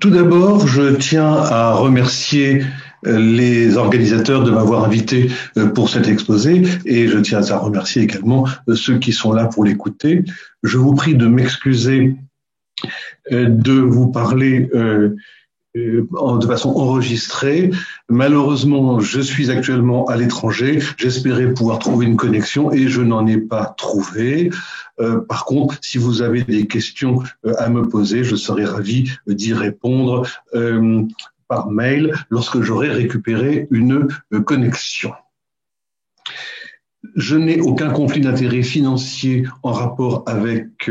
Tout d'abord, je tiens à remercier les organisateurs de m'avoir invité pour cet exposé et je tiens à remercier également ceux qui sont là pour l'écouter. Je vous prie de m'excuser de vous parler de façon enregistrée. Malheureusement, je suis actuellement à l'étranger. J'espérais pouvoir trouver une connexion et je n'en ai pas trouvé. Par contre, si vous avez des questions à me poser, je serai ravi d'y répondre par mail lorsque j'aurai récupéré une connexion. Je n'ai aucun conflit d'intérêt financier en rapport avec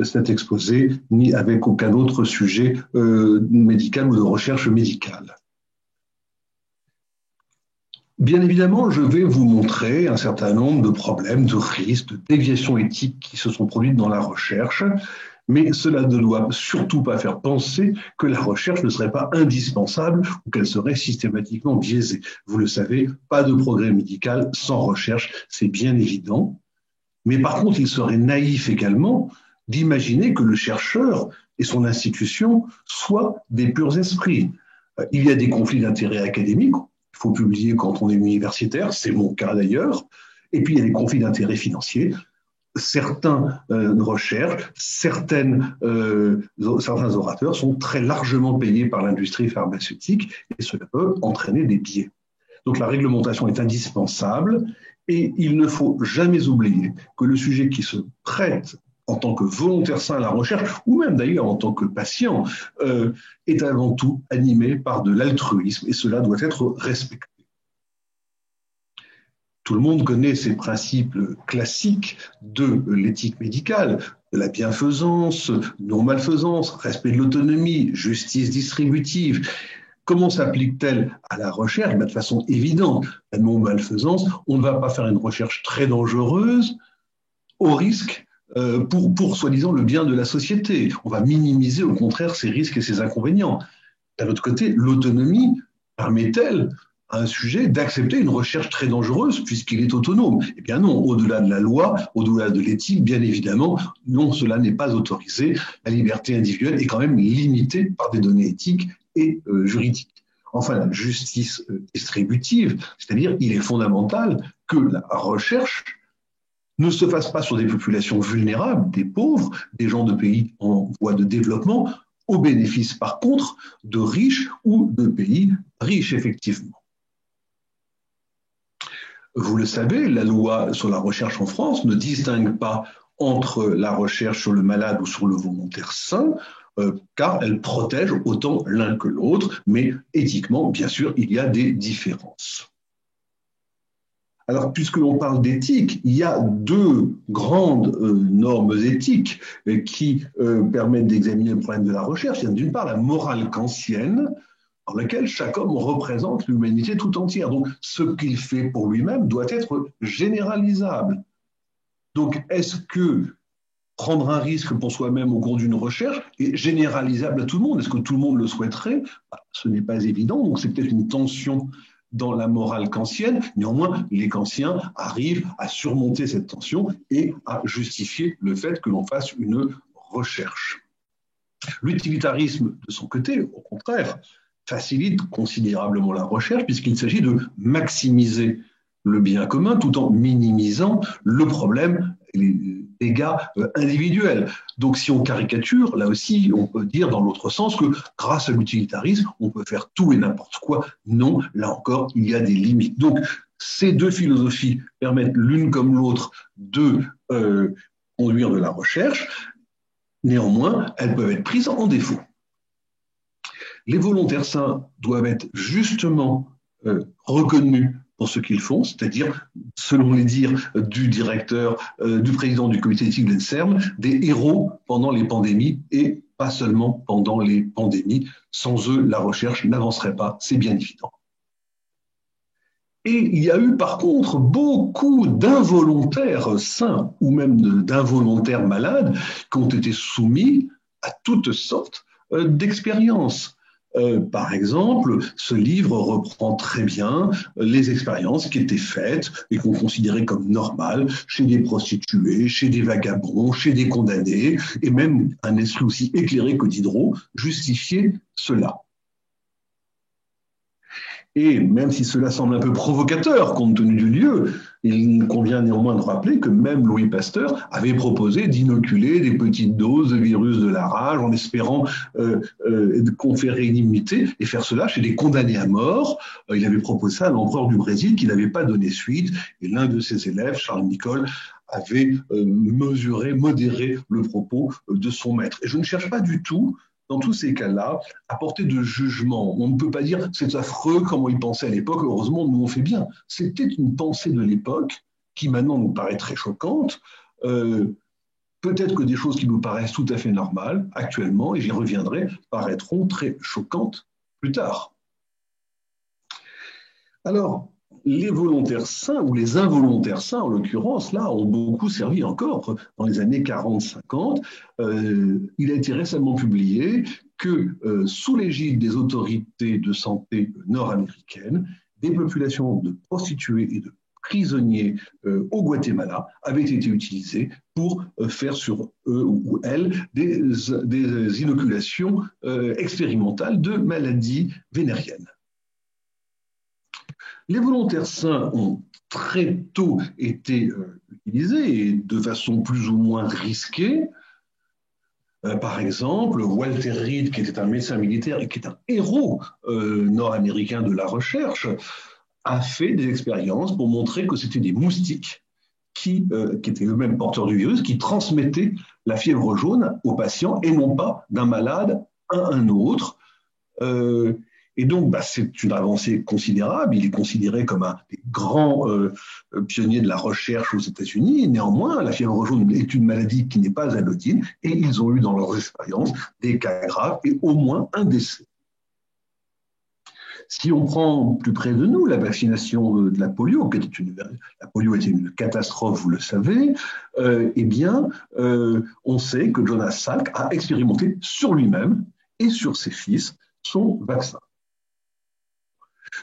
cet exposé, ni avec aucun autre sujet médical ou de recherche médicale. Bien évidemment, je vais vous montrer un certain nombre de problèmes, de risques, de déviations éthiques qui se sont produites dans la recherche, mais cela ne doit surtout pas faire penser que la recherche ne serait pas indispensable ou qu'elle serait systématiquement biaisée. Vous le savez, pas de progrès médical sans recherche, c'est bien évident. Mais par contre, il serait naïf également d'imaginer que le chercheur et son institution soient des purs esprits. Il y a des conflits d'intérêts académiques, il faut publier quand on est universitaire, c'est mon cas d'ailleurs, et puis il y a des conflits d'intérêts financiers. Certains recherches, certains orateurs sont très largement payés par l'industrie pharmaceutique et cela peut entraîner des biais. Donc la réglementation est indispensable et il ne faut jamais oublier que le sujet qui se prête en tant que volontaire sain à la recherche, ou même d'ailleurs en tant que patient, est avant tout animé par de l'altruisme et cela doit être respecté. Tout le monde connaît ces principes classiques de l'éthique médicale, de la bienfaisance, non-malfaisance, respect de l'autonomie, justice distributive. Comment s'applique-t-elle à la recherche? De façon évidente, la non-malfaisance, on ne va pas faire une recherche très dangereuse au risque pour soi-disant le bien de la société. On va minimiser au contraire ces risques et ces inconvénients. D'un autre côté, l'autonomie permet-elle à un sujet d'accepter une recherche très dangereuse puisqu'il est autonome? Eh bien non, au-delà de la loi, au-delà de l'éthique, bien évidemment, non, cela n'est pas autorisé. La liberté individuelle est quand même limitée par des données éthiques et juridiques. Enfin, la justice distributive, c'est-à-dire il est fondamental que la recherche ne se fasse pas sur des populations vulnérables, des pauvres, des gens de pays en voie de développement, au bénéfice par contre de riches ou de pays riches effectivement. Vous le savez, la loi sur la recherche en France ne distingue pas entre la recherche sur le malade ou sur le volontaire sain, car elle protège autant l'un que l'autre, mais éthiquement, bien sûr, il y a des différences. Alors, puisque l'on parle d'éthique, il y a deux grandes normes éthiques qui permettent d'examiner le problème de la recherche. Il y a d'une part la morale kantienne, dans laquelle chaque homme représente l'humanité tout entière. Donc, ce qu'il fait pour lui-même doit être généralisable. Donc, est-ce que prendre un risque pour soi-même au cours d'une recherche est généralisable à tout le monde? Est-ce que tout le monde le souhaiterait? Ce n'est pas évident, donc c'est peut-être une tension dans la morale kantienne. Néanmoins, les kantiens arrivent à surmonter cette tension et à justifier le fait que l'on fasse une recherche. L'utilitarisme, de son côté, au contraire, facilite considérablement la recherche puisqu'il s'agit de maximiser le bien commun tout en minimisant le problème, les dégâts individuels. Donc si on caricature, là aussi, on peut dire dans l'autre sens que grâce à l'utilitarisme, on peut faire tout et n'importe quoi. Non, là encore, il y a des limites. Donc ces deux philosophies permettent l'une comme l'autre de conduire de la recherche. Néanmoins, elles peuvent être prises en défaut. Les volontaires sains doivent être justement reconnus pour ce qu'ils font, c'est-à-dire, selon les dires du directeur, du président du comité d'éthique de l'INSERM, des héros pendant les pandémies et pas seulement pendant les pandémies. Sans eux, la recherche n'avancerait pas, c'est bien évident. Et il y a eu par contre beaucoup d'involontaires sains ou même d'involontaires malades qui ont été soumis à toutes sortes d'expériences. Par exemple, ce livre reprend très bien les expériences qui étaient faites et qu'on considérait comme normales chez des prostituées, chez des vagabonds, chez des condamnés, et même un esprit aussi éclairé que Diderot justifiait cela. Et même si cela semble un peu provocateur compte tenu du lieu, il convient néanmoins de rappeler que même Louis Pasteur avait proposé d'inoculer des petites doses de virus de la rage en espérant conférer une immunité et faire cela chez des condamnés à mort. Il avait proposé ça à l'empereur du Brésil qui n'avait pas donné suite et l'un de ses élèves, Charles Nicolle, avait mesuré, modéré le propos de son maître. Et je ne cherche pas du tout dans tous ces cas-là, à porter de jugement. On ne peut pas dire c'est affreux comment ils pensaient à l'époque. Heureusement, nous on fait bien. C'était une pensée de l'époque qui maintenant nous paraît très choquante. Peut-être que des choses qui nous paraissent tout à fait normales actuellement, et j'y reviendrai, paraîtront très choquantes plus tard. Alors, les volontaires saints, ou les involontaires saints en l'occurrence, là, ont beaucoup servi encore dans les années 40-50. Il a été récemment publié que sous l'égide des autorités de santé nord-américaines, des populations de prostituées et de prisonniers au Guatemala avaient été utilisées pour faire sur eux ou elles des inoculations expérimentales de maladies vénériennes. Les volontaires saints ont très tôt été utilisés et de façon plus ou moins risquée. Par exemple, Walter Reed, qui était un médecin militaire et qui est un héros nord-américain de la recherche, a fait des expériences pour montrer que c'était des moustiques qui étaient eux-mêmes porteurs du virus, qui transmettaient la fièvre jaune aux patients et non pas d'un malade à un autre. Et donc, c'est une avancée considérable. Il est considéré comme un des grands pionniers de la recherche aux États-Unis. Néanmoins, la fièvre jaune est une maladie qui n'est pas anodine et ils ont eu dans leurs expériences des cas graves et au moins un décès. Si on prend plus près de nous la vaccination de la polio, la polio était une catastrophe, vous le savez, eh bien, on sait que Jonas Salk a expérimenté sur lui-même et sur ses fils son vaccin.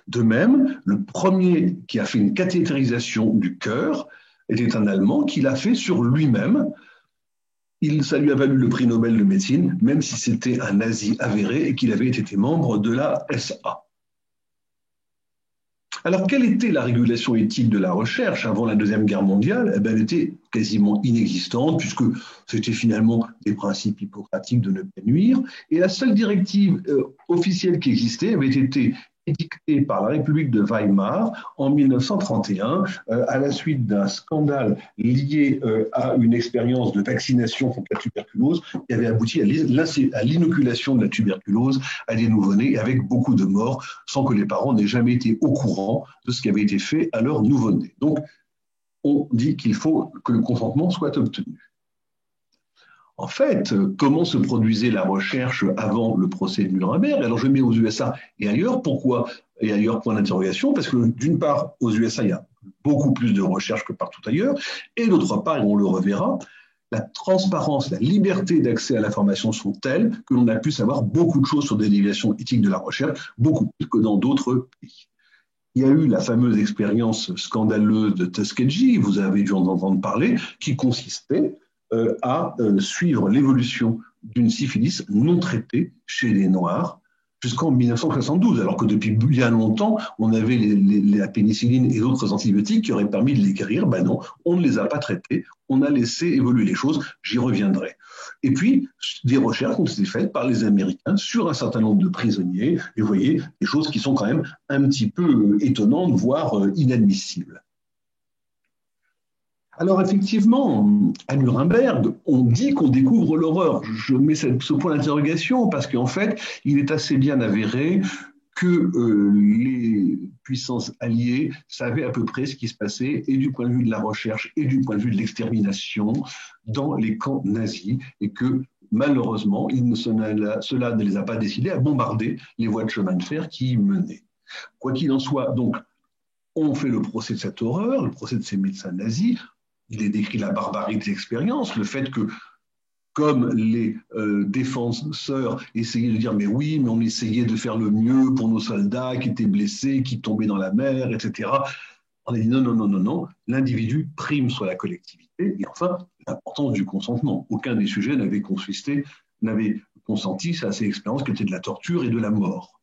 De même, le premier qui a fait une cathétérisation du cœur était un Allemand qui l'a fait sur lui-même. Ça lui a valu le prix Nobel de médecine, même si c'était un nazi avéré et qu'il avait été membre de la SA. Alors, quelle était la régulation éthique de la recherche avant la Deuxième Guerre mondiale? Eh bien, elle était quasiment inexistante, puisque c'était finalement des principes hippocratiques de ne pas nuire. Et la seule directive officielle qui existait avait été édictée par la République de Weimar en 1931, à la suite d'un scandale lié à une expérience de vaccination contre la tuberculose qui avait abouti à l'inoculation de la tuberculose à des nouveau-nés avec beaucoup de morts, sans que les parents n'aient jamais été au courant de ce qui avait été fait à leur nouveau-né. Donc, on dit qu'il faut que le consentement soit obtenu. En fait, comment se produisait la recherche avant le procès de Nuremberg? Alors, je mets aux USA et ailleurs. Pourquoi? Et ailleurs, point d'interrogation, parce que d'une part, aux USA, il y a beaucoup plus de recherche que partout ailleurs, et d'autre part, et on le reverra, la transparence, la liberté d'accès à l'information sont telles que l'on a pu savoir beaucoup de choses sur des déviations éthiques de la recherche, beaucoup plus que dans d'autres pays. Il y a eu la fameuse expérience scandaleuse de Tuskegee, vous avez dû en entendre parler, qui consistait à suivre l'évolution d'une syphilis non traitée chez les Noirs jusqu'en 1972, alors que depuis bien longtemps, on avait la pénicilline et d'autres antibiotiques qui auraient permis de les guérir. Ben non, on ne les a pas traités, on a laissé évoluer les choses, j'y reviendrai. Et puis, des recherches ont été faites par les Américains sur un certain nombre de prisonniers, et vous voyez, des choses qui sont quand même un petit peu étonnantes, voire inadmissibles. Alors effectivement, à Nuremberg, on dit qu'on découvre l'horreur. Je mets ce point d'interrogation parce qu'en fait, il est assez bien avéré que les puissances alliées savaient à peu près ce qui se passait, et du point de vue de la recherche et du point de vue de l'extermination dans les camps nazis, et que malheureusement, cela ne les a pas décidés à bombarder les voies de chemin de fer qui y menaient. Quoi qu'il en soit, donc, on fait le procès de cette horreur, le procès de ces médecins nazis. Il est décrit la barbarie des expériences, le fait que comme les défenseurs essayaient de dire mais oui, mais on essayait de faire le mieux pour nos soldats qui étaient blessés, qui tombaient dans la mer, etc. On a dit non, non, non, non, non, l'individu prime sur la collectivité. Et enfin, l'importance du consentement. Aucun des sujets n'avait consenti à ces expériences qui étaient de la torture et de la mort.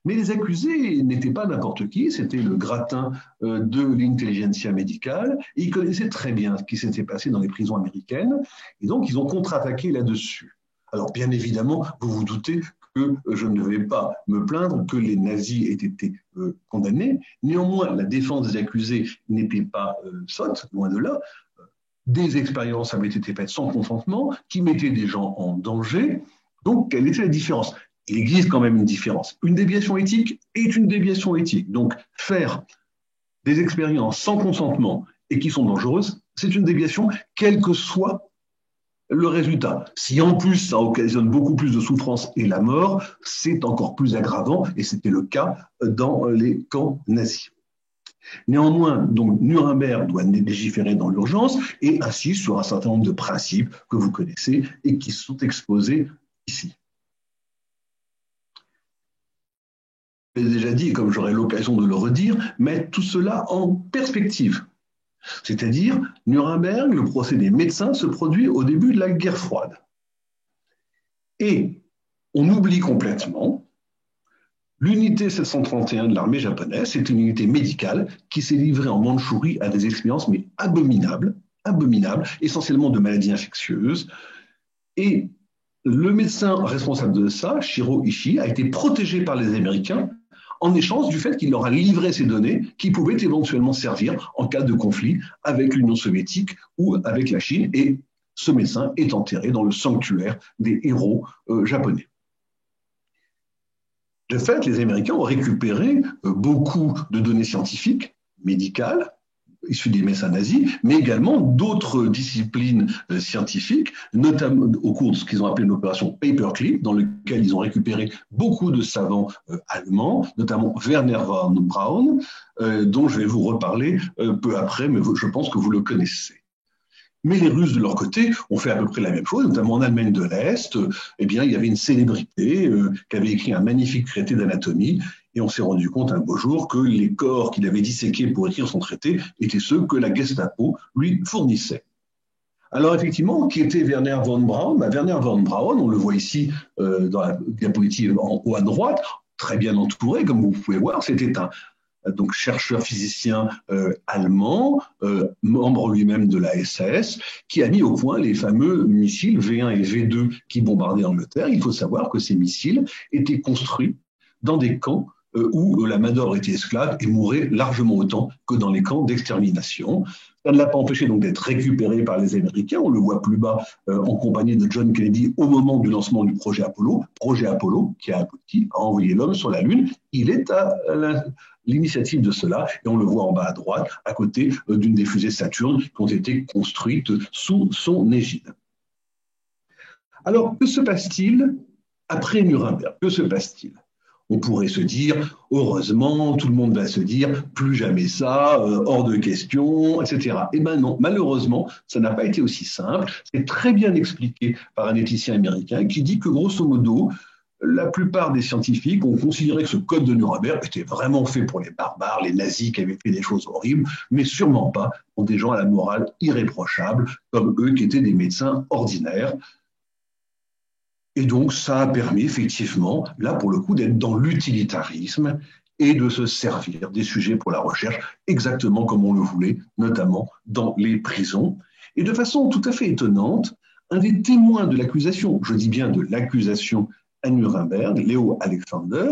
Mais les accusés n'étaient pas n'importe qui, c'était le gratin de l'intelligentsia médicale, et ils connaissaient très bien ce qui s'était passé dans les prisons américaines, et donc ils ont contre-attaqué là-dessus. Alors bien évidemment, vous vous doutez que je ne vais pas me plaindre que les nazis aient été condamnés. Néanmoins, la défense des accusés n'était pas sotte, loin de là. Des expériences avaient été faites sans consentement, qui mettaient des gens en danger. Donc, quelle était la différence? Il existe quand même une différence. Une déviation éthique est une déviation éthique. Donc, faire des expériences sans consentement et qui sont dangereuses, c'est une déviation, quel que soit le résultat. Si en plus ça occasionne beaucoup plus de souffrance et la mort, c'est encore plus aggravant, et c'était le cas dans les camps nazis. Néanmoins, donc, Nuremberg doit légiférer dans l'urgence et insiste sur un certain nombre de principes que vous connaissez et qui sont exposés ici. Je l'ai déjà dit, et comme j'aurai l'occasion de le redire, mettre tout cela en perspective. C'est-à-dire, Nuremberg, le procès des médecins, se produit au début de la guerre froide. Et on oublie complètement l'unité 731 de l'armée japonaise, c'est une unité médicale qui s'est livrée en Mandchourie à des expériences mais abominables, essentiellement de maladies infectieuses. Et le médecin responsable de ça, Shiro Ishii, a été protégé par les Américains en échange du fait qu'il leur a livré ces données qui pouvaient éventuellement servir en cas de conflit avec l'Union soviétique ou avec la Chine. Et ce médecin est enterré dans le sanctuaire des héros japonais. De fait, les Américains ont récupéré beaucoup de données scientifiques, médicales, issues des médecins nazis, mais également d'autres disciplines scientifiques, notamment au cours de ce qu'ils ont appelé l'opération Paperclip, dans lequel ils ont récupéré beaucoup de savants allemands, notamment Werner von Braun, dont je vais vous reparler peu après, mais je pense que vous le connaissez. Mais les Russes, de leur côté, ont fait à peu près la même chose, notamment en Allemagne de l'Est. Eh bien, il y avait une célébrité qui avait écrit un magnifique traité d'anatomie, et on s'est rendu compte un beau jour que les corps qu'il avait disséqués pour écrire son traité étaient ceux que la Gestapo lui fournissait. Alors effectivement, qui était Werner von Braun? Werner von Braun, on le voit ici dans la diapositive en haut à droite, très bien entouré, comme vous pouvez voir, c'était un donc chercheur physicien allemand, membre lui-même de la SS, qui a mis au point les fameux missiles V1 et V2 qui bombardaient l'Angleterre. Il faut savoir que ces missiles étaient construits dans des camps où la main-d'œuvre était esclave et mourait largement autant que dans les camps d'extermination. Ça ne l'a pas empêché donc d'être récupéré par les Américains. On le voit plus bas en compagnie de John Kennedy au moment du lancement du projet Apollo qui a abouti à envoyer l'homme sur la Lune. Il est à l'initiative de cela, et on le voit en bas à droite, à côté d'une des fusées Saturne qui ont été construites sous son égide. Alors, que se passe-t-il après Nuremberg? Que se passe-t-il? On pourrait se dire, heureusement, tout le monde va se dire, plus jamais ça, hors de question, etc. Eh bien non, malheureusement, ça n'a pas été aussi simple. C'est très bien expliqué par un éthicien américain qui dit que, grosso modo, la plupart des scientifiques ont considéré que ce code de Nuremberg était vraiment fait pour les barbares, les nazis qui avaient fait des choses horribles, mais sûrement pas pour des gens à la morale irréprochable, comme eux qui étaient des médecins ordinaires. Et donc, ça a permis effectivement, là pour le coup, d'être dans l'utilitarisme et de se servir des sujets pour la recherche exactement comme on le voulait, notamment dans les prisons. Et de façon tout à fait étonnante, un des témoins de l'accusation, je dis bien de l'accusation à Nuremberg, Léo Alexander,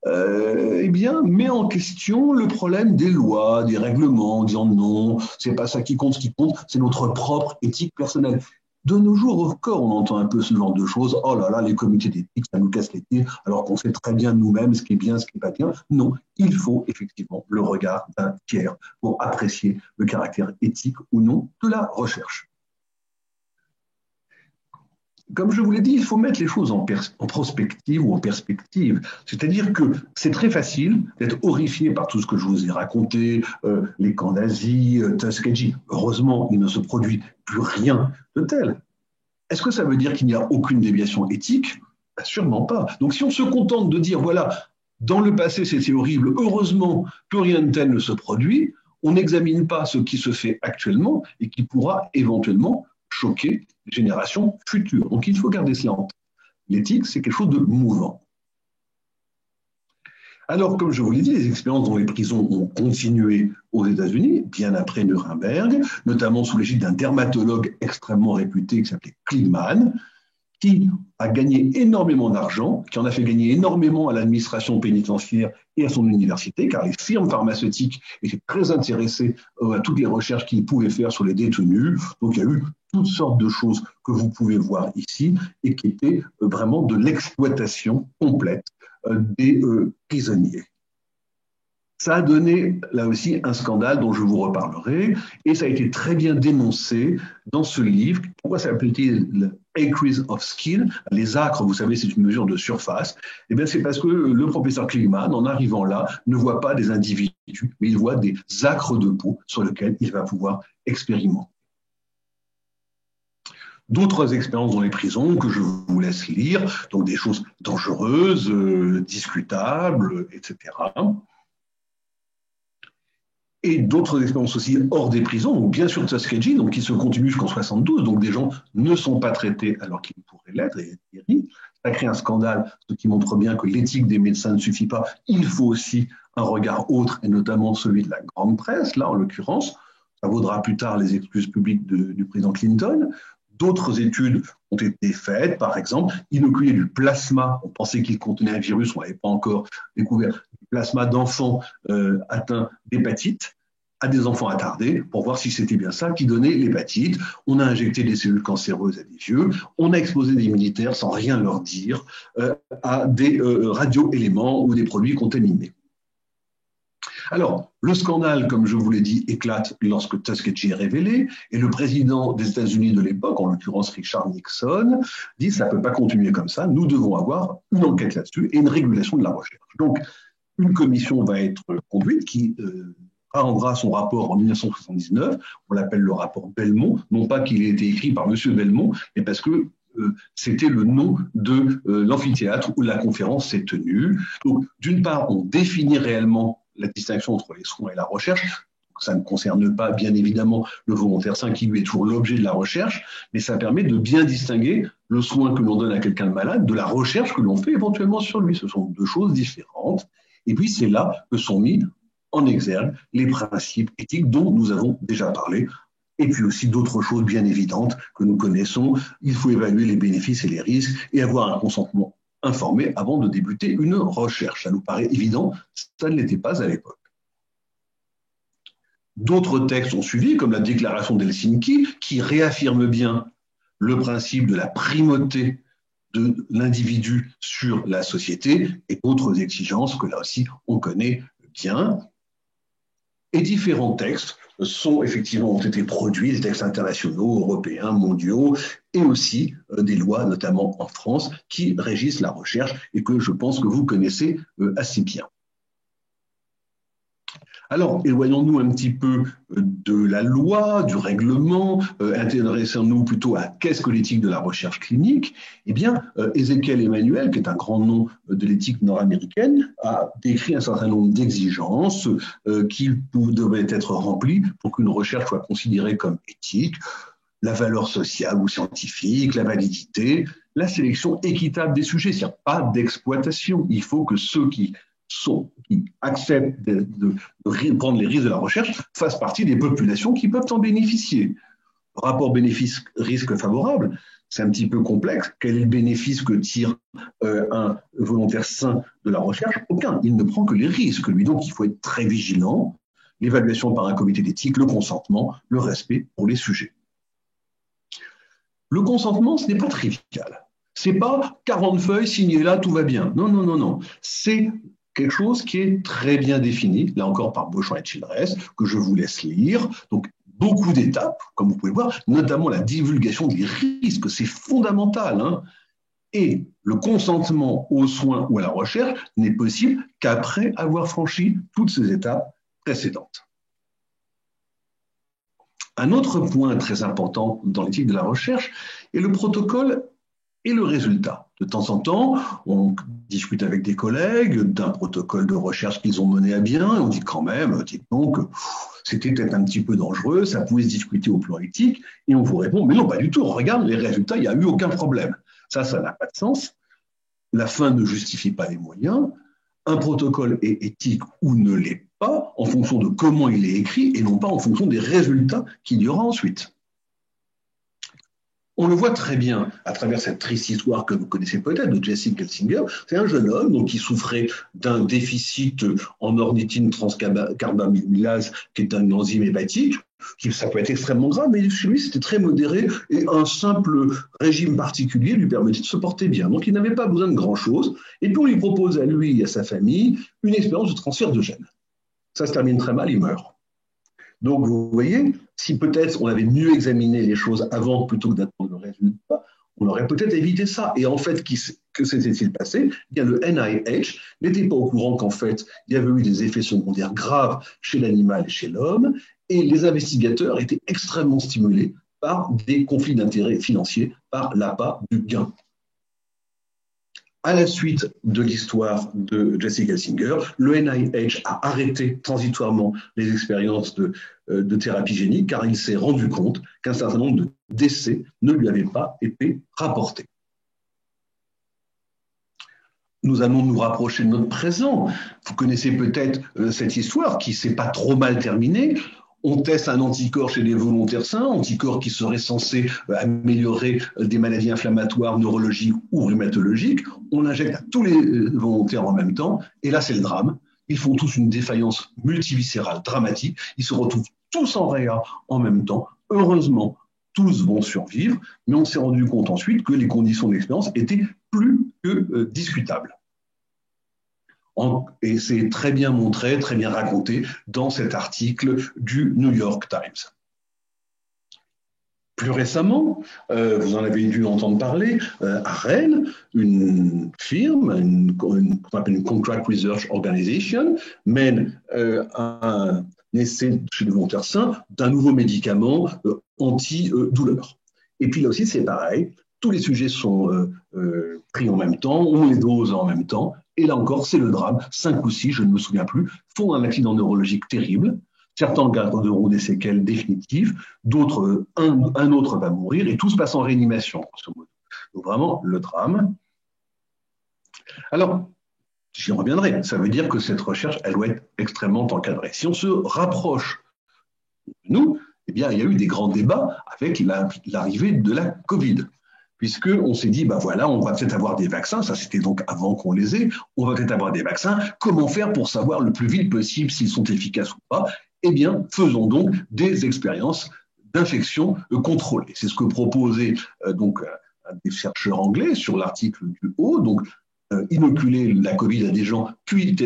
eh bien, met en question le problème des lois, des règlements, en disant non, c'est pas ça qui compte, ce qui compte, c'est notre propre éthique personnelle. De nos jours encore, on entend un peu ce genre de choses. Oh là là, les comités d'éthique, ça nous casse les pieds, alors qu'on sait très bien nous-mêmes ce qui est bien, ce qui n'est pas bien. Non, il faut effectivement le regard d'un tiers pour apprécier le caractère éthique ou non de la recherche. Comme je vous l'ai dit, il faut mettre les choses en prospective ou en perspective. C'est-à-dire que c'est très facile d'être horrifié par tout ce que je vous ai raconté, les camps nazis, Tuskegee. Heureusement, il ne se produit plus rien de tel. Est-ce que ça veut dire qu'il n'y a aucune déviation éthique? Ben, sûrement pas. Donc si on se contente de dire, voilà, dans le passé c'était horrible, heureusement que rien de tel ne se produit, on n'examine pas ce qui se fait actuellement et qui pourra éventuellement choquer les générations futures. Donc il faut garder cela en tête. L'éthique, c'est quelque chose de mouvant. Alors, comme je vous l'ai dit, les expériences dans les prisons ont continué aux États-Unis, bien après Nuremberg, notamment sous l'égide d'un dermatologue extrêmement réputé qui s'appelait Kligman, qui a gagné énormément d'argent, qui en a fait gagner énormément à l'administration pénitentiaire et à son université, car les firmes pharmaceutiques étaient très intéressées à toutes les recherches qu'ils pouvaient faire sur les détenus. Donc il y a eu toutes sortes de choses que vous pouvez voir ici et qui étaient vraiment de l'exploitation complète des prisonniers. Ça a donné, là aussi, un scandale dont je vous reparlerai, et ça a été très bien dénoncé dans ce livre. Pourquoi ça s'appelle-t-il Acres of Skin? Les acres, vous savez, c'est une mesure de surface. Eh bien, c'est parce que le professeur Kligman, en arrivant là, ne voit pas des individus, mais il voit des acres de peau sur lesquels il va pouvoir expérimenter. D'autres expériences dans les prisons que je vous laisse lire, donc des choses dangereuses, discutables, etc. Et d'autres expériences aussi hors des prisons, donc bien sûr Tuskegee, donc qui se continue jusqu'en 72, donc des gens ne sont pas traités alors qu'ils pourraient l'être et être guéris. Ça crée un scandale, ce qui montre bien que l'éthique des médecins ne suffit pas. Il faut aussi un regard autre, et notamment celui de la grande presse, là en l'occurrence. Ça vaudra plus tard les excuses publiques du président Clinton. D'autres études ont été faites, par exemple, inoculer du plasma. On pensait qu'il contenait un virus, on n'avait pas encore découvert du plasma d'enfants atteints d'hépatite à des enfants attardés pour voir si c'était bien ça qui donnait l'hépatite. On a injecté des cellules cancéreuses à des vieux, on a exposé des militaires sans rien leur dire à des radioéléments ou des produits contaminés. Alors, le scandale, comme je vous l'ai dit, éclate lorsque Tuskegee est révélé, et le président des États-Unis de l'époque, en l'occurrence Richard Nixon, dit ça ne peut pas continuer comme ça, nous devons avoir une enquête là-dessus et une régulation de la recherche. Donc, une commission va être conduite qui rendra son rapport en 1979, on l'appelle le rapport Belmont, non pas qu'il ait été écrit par M. Belmont, mais parce que c'était le nom de l'amphithéâtre où la conférence s'est tenue. Donc, d'une part, on définit réellement la distinction entre les soins et la recherche. Ça ne concerne pas, bien évidemment, le volontaire sain qui lui est toujours l'objet de la recherche, mais ça permet de bien distinguer le soin que l'on donne à quelqu'un de malade de la recherche que l'on fait éventuellement sur lui. Ce sont deux choses différentes. Et puis, c'est là que sont mis en exergue les principes éthiques dont nous avons déjà parlé, et puis aussi d'autres choses bien évidentes que nous connaissons. Il faut évaluer les bénéfices et les risques et avoir un consentement informé avant de débuter une recherche. Ça nous paraît évident, ça ne l'était pas à l'époque. D'autres textes ont suivi, comme la déclaration d'Helsinki, qui réaffirme bien le principe de la primauté de l'individu sur la société et d'autres exigences que là aussi on connaît bien. Et différents textes ont été produits, des textes internationaux, européens, mondiaux, et aussi des lois, notamment en France, qui régissent la recherche et que je pense que vous connaissez assez bien. Alors, éloignons-nous un petit peu de la loi, du règlement, intéressons-nous plutôt à qu'est-ce que l'éthique de la recherche clinique. Eh bien, Ezekiel Emanuel, qui est un grand nom de l'éthique nord-américaine, a décrit un certain nombre d'exigences qui devaient être remplies pour qu'une recherche soit considérée comme éthique. La valeur sociale ou scientifique, la validité, la sélection équitable des sujets, c'est-à-dire pas d'exploitation. Il faut que ceux qui acceptent de prendre les risques de la recherche fassent partie des populations qui peuvent en bénéficier. Rapport bénéfice-risque favorable, c'est un petit peu complexe. Quel est le bénéfice que tire un volontaire sain de la recherche? Aucun. Il ne prend que les risques, lui. Donc, il faut être très vigilant. L'évaluation par un comité d'éthique, le consentement, le respect pour les sujets. Le consentement, ce n'est pas trivial. Ce n'est pas 40 feuilles, signées là, tout va bien. Non, non, non, non. C'est quelque chose qui est très bien défini, là encore par Beauchamp et Childress, que je vous laisse lire. Donc, beaucoup d'étapes, comme vous pouvez voir, notamment la divulgation des risques, c'est fondamental. Hein. Et le consentement aux soins ou à la recherche n'est possible qu'après avoir franchi toutes ces étapes précédentes. Un autre point très important dans l'éthique de la recherche est le protocole et le résultat. De temps en temps, on discute avec des collègues d'un protocole de recherche qu'ils ont mené à bien, et on dit quand même, dites donc, c'était peut-être un petit peu dangereux, ça pouvait se discuter au plan éthique, et on vous répond, mais non, pas du tout, regarde les résultats, il n'y a eu aucun problème. Ça n'a pas de sens. La fin ne justifie pas les moyens. Un protocole est éthique ou ne l'est pas en fonction de comment il est écrit et non pas en fonction des résultats qu'il y aura ensuite. On le voit très bien à travers cette triste histoire que vous connaissez peut-être de Jesse Gelsinger. C'est un jeune homme donc, qui souffrait d'un déficit en ornithine transcarbamylase, qui est une enzyme hépatique. Ça peut être extrêmement grave, mais chez lui, c'était très modéré et un simple régime particulier lui permettait de se porter bien. Donc, il n'avait pas besoin de grand-chose. Et puis, on lui propose à lui et à sa famille une expérience de transfert de gènes. Ça se termine très mal, il meurt. Donc, vous voyez, si peut-être on avait mieux examiné les choses avant plutôt que d'attendre le résultat, on aurait peut-être évité ça. Et en fait, que s'était-il passé? Eh bien, le NIH n'était pas au courant qu'en fait, il y avait eu des effets secondaires graves chez l'animal et chez l'homme, et les investigateurs étaient extrêmement stimulés par des conflits d'intérêts financiers, par l'appât du gain. À la suite de l'histoire de Jesse Gelsinger, le NIH a arrêté transitoirement les expériences de thérapie génique car il s'est rendu compte qu'un certain nombre de décès ne lui avaient pas été rapportés. Nous allons nous rapprocher de notre présent. Vous connaissez peut-être cette histoire qui ne s'est pas trop mal terminée. On teste un anticorps chez les volontaires sains, anticorps qui serait censé améliorer des maladies inflammatoires, neurologiques ou rhumatologiques. On l'injecte à tous les volontaires en même temps, et là c'est le drame. Ils font tous une défaillance multiviscérale dramatique. Ils se retrouvent tous en réa en même temps. Heureusement, tous vont survivre, mais on s'est rendu compte ensuite que les conditions d'expérience étaient plus que discutables. Et c'est très bien montré, très bien raconté dans cet article du New York Times. Plus récemment, vous en avez dû entendre parler, à Rennes, une firme, qu'on appelle une Contract Research Organization, mène un essai chez les volontaires sains d'un nouveau médicament anti-douleur. Et puis là aussi, c'est pareil, tous les sujets sont pris en même temps, on les dose en même temps, et là encore, c'est le drame. 5 ou 6, je ne me souviens plus, font un accident neurologique terrible. Certains garderont des séquelles définitives, d'autres, un autre va mourir, et tout se passe en réanimation, grosso modo. Donc vraiment, le drame. Alors, j'y reviendrai. Ça veut dire que cette recherche, elle doit être extrêmement encadrée. Si on se rapproche de nous, eh bien, il y a eu des grands débats avec l'arrivée de la Covid. Puisqu'on s'est dit, ben voilà, on va peut-être avoir des vaccins, ça c'était donc avant qu'on les ait, on va peut-être avoir des vaccins, comment faire pour savoir le plus vite possible s'ils sont efficaces ou pas? Eh bien, faisons donc des expériences d'infection contrôlées. C'est ce que proposait donc un des chercheurs anglais sur l'article du haut, donc inoculer la Covid à des gens, puis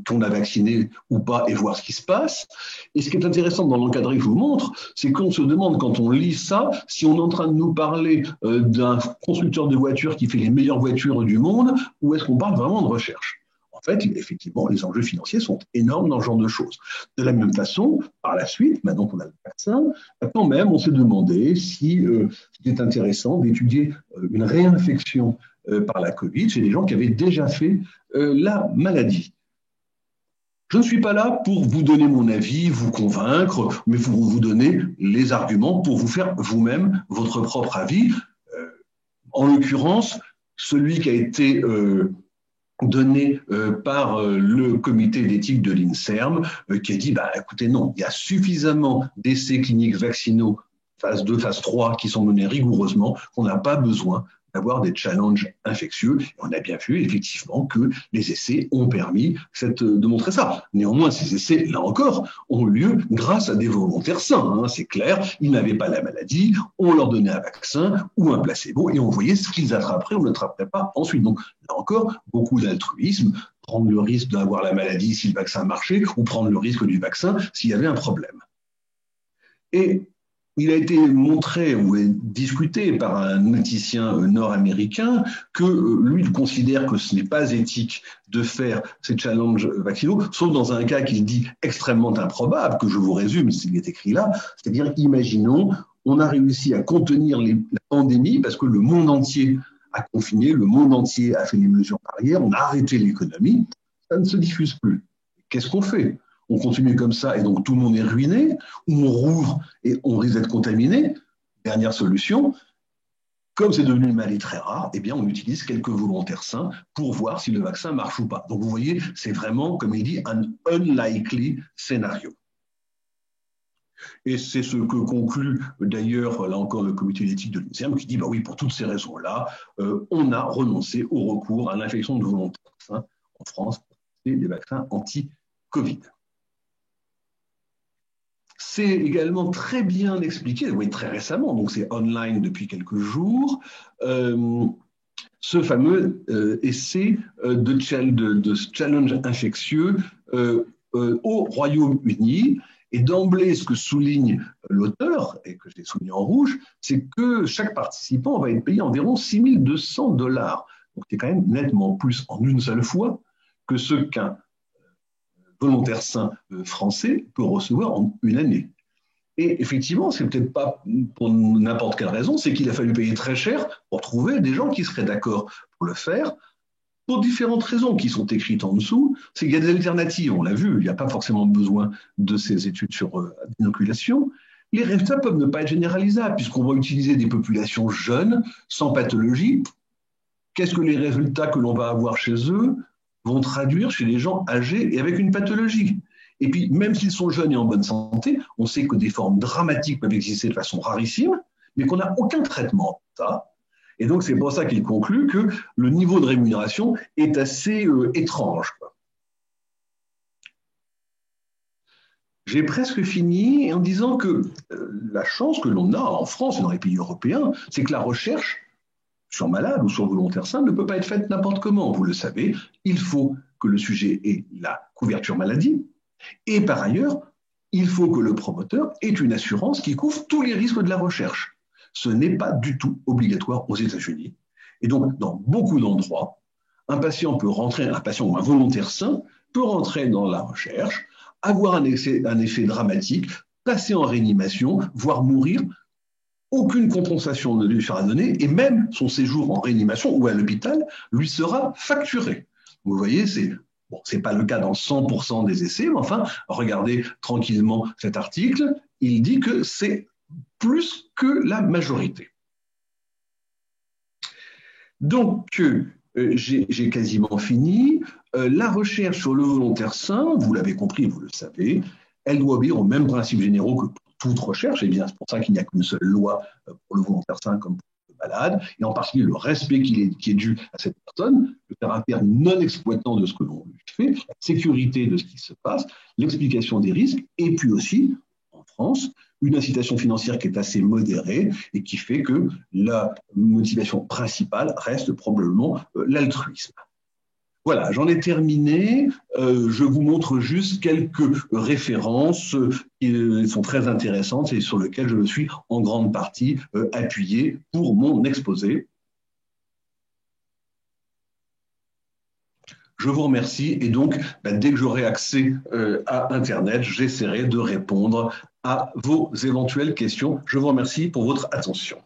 qu'on a vacciné ou pas, et voir ce qui se passe. Et ce qui est intéressant dans l'encadré que je vous montre, c'est qu'on se demande, quand on lit ça, si on est en train de nous parler d'un constructeur de voitures qui fait les meilleures voitures du monde, ou est-ce qu'on parle vraiment de recherche? En fait, effectivement, les enjeux financiers sont énormes dans ce genre de choses. De la même façon, par la suite, maintenant qu'on a le vaccin, quand même, on s'est demandé si c'était intéressant d'étudier une réinfection par la Covid chez des gens qui avaient déjà fait la maladie. Je ne suis pas là pour vous donner mon avis, vous convaincre, mais pour vous donner les arguments pour vous faire vous-même votre propre avis. En l'occurrence, celui qui a été donné par le comité d'éthique de l'INSERM, qui a dit, bah, écoutez, non, il y a suffisamment d'essais cliniques vaccinaux phase 2, phase 3 qui sont menés rigoureusement, qu'on n'a pas besoin d'avoir des challenges infectieux. Et on a bien vu effectivement que les essais ont permis de montrer ça. Néanmoins, ces essais, là encore, ont lieu grâce à des volontaires sains. Hein, c'est clair, ils n'avaient pas la maladie, on leur donnait un vaccin ou un placebo et on voyait ce qu'ils attraperaient ou n'attraperaient pas ensuite. Donc là encore, beaucoup d'altruisme, prendre le risque d'avoir la maladie si le vaccin marchait ou prendre le risque du vaccin s'il y avait un problème. Et il a été montré ou discuté par un éthicien nord-américain que lui, il considère que ce n'est pas éthique de faire ces challenges vaccinaux, sauf dans un cas qu'il dit extrêmement improbable, que je vous résume, s'il est écrit là, c'est-à-dire, imaginons, on a réussi à contenir la pandémie parce que le monde entier a confiné, le monde entier a fait les mesures barrières, on a arrêté l'économie, ça ne se diffuse plus. Qu'est-ce qu'on fait? On continue comme ça et donc tout le monde est ruiné, ou on rouvre et on risque d'être contaminé. Dernière solution, comme c'est devenu une maladie très rare, eh bien on utilise quelques volontaires sains pour voir si le vaccin marche ou pas. Donc vous voyez, c'est vraiment, comme il dit, un unlikely scénario. Et c'est ce que conclut d'ailleurs, là encore, le comité d'éthique de l'INSERM qui dit, bah oui, pour toutes ces raisons-là, on a renoncé au recours à l'infection de volontaires sains en France pour tester des vaccins anti-Covid. C'est également très bien expliqué, oui, très récemment, donc c'est online depuis quelques jours, ce fameux essai de challenge infectieux au Royaume-Uni. Et d'emblée, ce que souligne l'auteur, et que j'ai souligné en rouge, c'est que chaque participant va être payé environ 6 200 $. Donc c'est quand même nettement plus en une seule fois que ce qu'un volontaire sain français peut recevoir en une année. Et effectivement, c'est peut-être pas pour n'importe quelle raison, c'est qu'il a fallu payer très cher pour trouver des gens qui seraient d'accord pour le faire, pour différentes raisons qui sont écrites en dessous. C'est qu'il y a des alternatives, on l'a vu, il n'y a pas forcément besoin de ces études sur l'inoculation. Les résultats peuvent ne pas être généralisables, puisqu'on va utiliser des populations jeunes, sans pathologie. Qu'est-ce que les résultats que l'on va avoir chez eux vont traduire chez les gens âgés et avec une pathologie? Et puis, même s'ils sont jeunes et en bonne santé, on sait que des formes dramatiques peuvent exister de façon rarissime, mais qu'on n'a aucun traitement pour ça. Et donc, c'est pour ça qu'il conclut que le niveau de rémunération est assez étrange. J'ai presque fini en disant que la chance que l'on a en France et dans les pays européens, c'est que la recherche sur malade ou sur volontaire sain ne peut pas être faite n'importe comment. Vous le savez, il faut que le sujet ait la couverture maladie. Et par ailleurs, il faut que le promoteur ait une assurance qui couvre tous les risques de la recherche. Ce n'est pas du tout obligatoire aux États-Unis. Et donc, dans beaucoup d'endroits, un patient ou un volontaire sain peut rentrer dans la recherche, avoir un effet dramatique, passer en réanimation, voire mourir. Aucune compensation ne lui sera donnée et même son séjour en réanimation ou à l'hôpital lui sera facturé. Vous voyez, c'est pas le cas dans 100% des essais, mais enfin, regardez tranquillement cet article, il dit que c'est plus que la majorité. Donc, j'ai quasiment fini. La recherche sur le volontaire sain, vous l'avez compris, vous le savez, elle doit obéir aux mêmes principes généraux que pour toute recherche. Et bien, c'est pour ça qu'il n'y a qu'une seule loi pour le volontaire sain comme pour le malade, et en particulier le respect qui est dû à cette personne, le caractère non exploitant de ce que l'on lui fait, la sécurité de ce qui se passe, l'explication des risques, et puis aussi, en France, une incitation financière qui est assez modérée et qui fait que la motivation principale reste probablement l'altruisme. Voilà, j'en ai terminé. Je vous montre juste quelques références qui sont très intéressantes et sur lesquelles je me suis en grande partie appuyé pour mon exposé. Je vous remercie et donc, dès que j'aurai accès à Internet, j'essaierai de répondre à vos éventuelles questions. Je vous remercie pour votre attention.